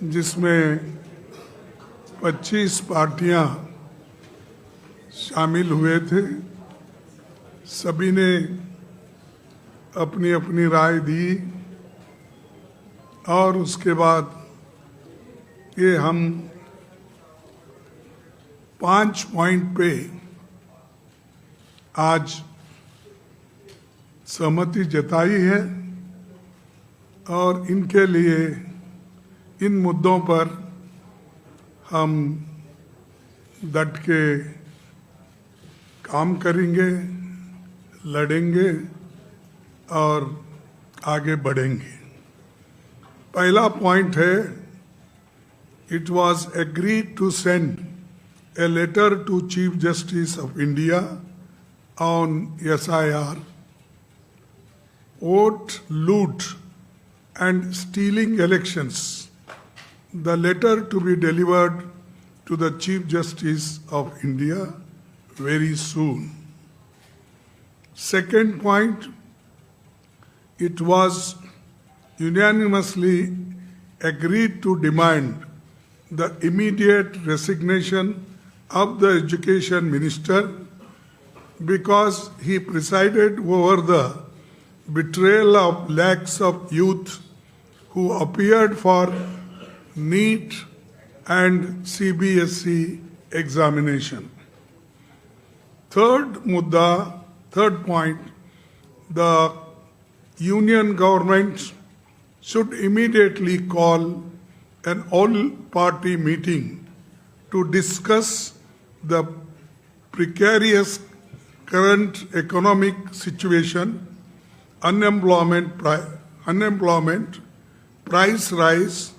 जिसमें 25 पार्टियां शामिल हुए थे। सभी ने अपनी अपनी राय दी और उसके बाद ये हम 5 पॉइंट पे आज सहमति जताई है और इनके लिए इन मुद्दों पर हम डट के काम करेंगे, लड़ेंगे और आगे बढ़ेंगे। पहला पॉइंट है, it was agreed to send a letter to Chief Justice of India on SIR, vote, loot and stealing elections. The letter to be delivered to the Chief Justice of India very soon. Second point, it was unanimously agreed to demand the immediate resignation of the Education Minister because he presided over the betrayal of lakhs of youth who appeared for NEET and CBSE examination. Third point, the union government should immediately call an all-party meeting to discuss the precarious current economic situation, unemployment, price rise,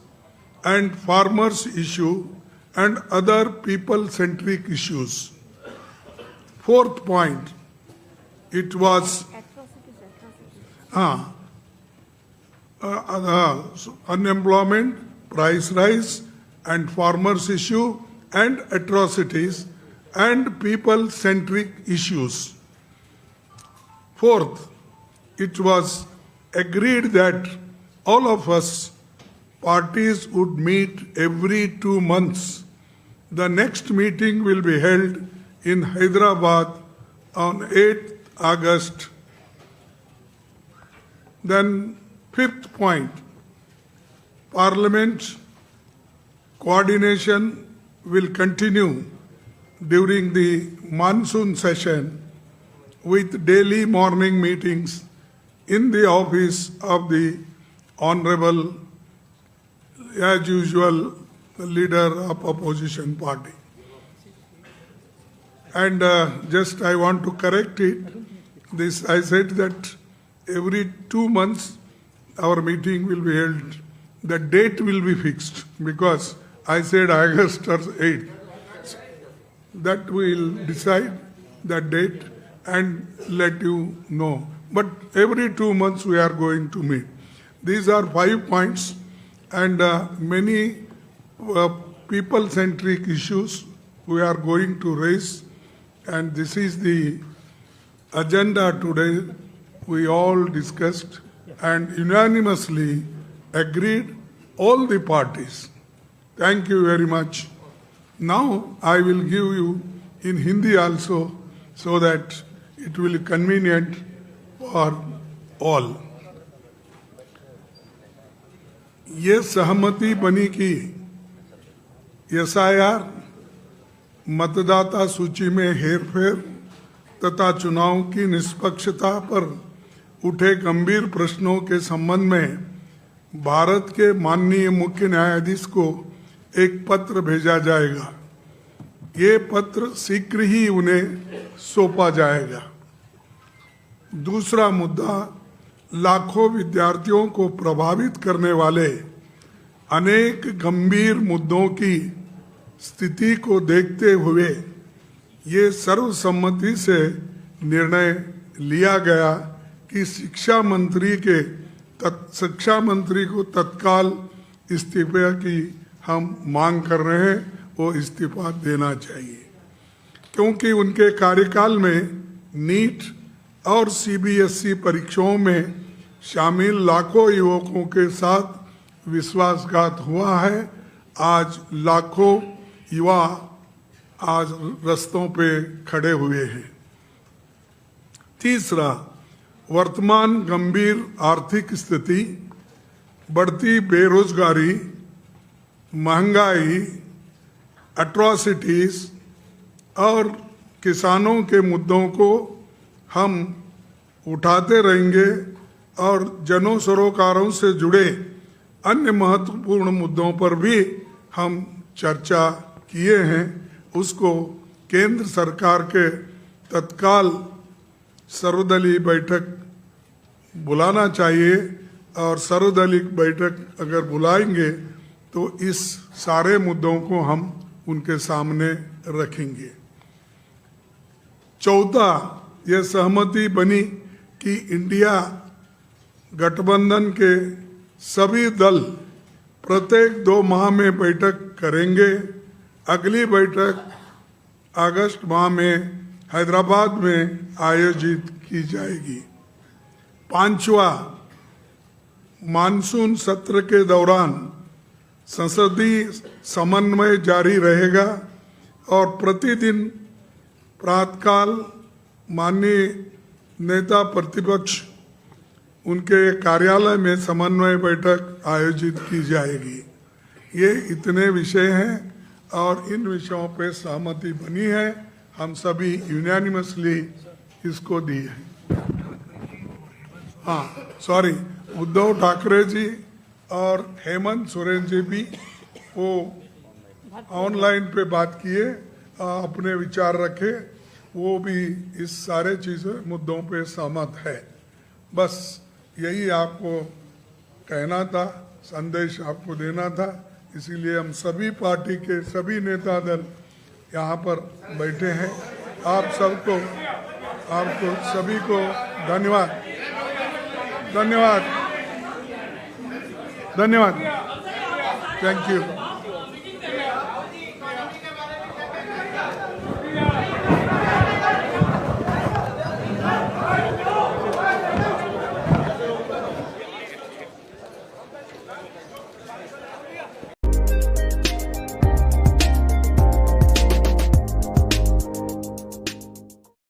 and farmers' issue, and other people-centric issues. Fourth point, it was unemployment, price rise, and farmers' issue, and atrocities and people-centric issues. Fourth, it was agreed that all of us parties would meet every 2 months. The next meeting will be held in Hyderabad on 8th August. Then fifth point, Parliament coordination will continue during the monsoon session with daily morning meetings in the office of the Honorable, as usual, leader of opposition party. And just I want to correct it. This I said that every 2 months our meeting will be held. The date will be fixed because I said August or 8th. That we will decide the date and let you know. But every 2 months we are going to meet. These are 5 points and many people-centric issues we are going to raise. And this is the agenda today. We all discussed and unanimously agreed, all the parties. Thank you very much. Now I will give you in Hindi also so that it will be convenient for all. ये सहमति बनी कि SIR, मतदाता सूची में हेरफेर तथा चुनाव की निष्पक्षता पर उठे गंभीर प्रश्नों के संबंध में भारत के माननीय मुख्य न्यायाधीश को एक पत्र भेजा जाएगा। ये पत्र शीघ्र ही उन्हें सौंपा जाएगा। दूसरा मुद्दा, लाखों विद्यार्थियों को प्रभावित करने वाले अनेक गंभीर मुद्दों की स्थिति को देखते हुए ये सर्वसम्मति से निर्णय लिया गया कि शिक्षा मंत्री को तत्काल इस्तीफे की हम मांग कर रहे हैं, वो इस्तीफा देना चाहिए क्योंकि उनके कार्यकाल में नीट और CBSE परीक्षाओं में शामिल लाखों युवकों के साथ विश्वासघात हुआ है। आज लाखों युवा आज रस्तों पे खड़े हुए हैं। तीसरा, वर्तमान गंभीर आर्थिक स्थिति, बढ़ती बेरोजगारी, महंगाई, एट्रॉसिटीज और किसानों के मुद्दों को हम उठाते रहेंगे और जन सरोकारों से जुड़े अन्य महत्वपूर्ण मुद्दों पर भी हम चर्चा किए हैं। उसको केंद्र सरकार के तत्काल सर्वदलीय बैठक बुलाना चाहिए और सर्वदलीय बैठक अगर बुलाएंगे तो इस सारे मुद्दों को हम उनके सामने रखेंगे। चौथा, यह सहमति बनी कि इंडिया गठबंधन के सभी दल प्रत्येक 2 माह में बैठक करेंगे। अगली बैठक अगस्त माह में हैदराबाद में आयोजित की जाएगी। पांचवा, मानसून सत्र के दौरान संसदीय समन्वय जारी रहेगा और प्रतिदिन प्रातःकाल माननीय नेता प्रतिपक्ष उनके कार्यालय में समन्वय बैठक आयोजित की जाएगी। ये इतने विषय हैं और इन विषयों पे सहमति बनी है। हम सभी यूनानिमसली इसको दी है। हाँ, सॉरी, उद्धव ठाकरे जी और हेमंत सोरेन जी भी वो ऑनलाइन पे बात किए, अपने विचार रखे, वो भी इस सारे चीज़ों मुद्दों पे सहमत है। बस यही आपको कहना था, संदेश आपको देना था। इसीलिए हम सभी पार्टी के सभी नेता दल यहाँ पर बैठे हैं। आपको सभी को धन्यवाद। Thank you.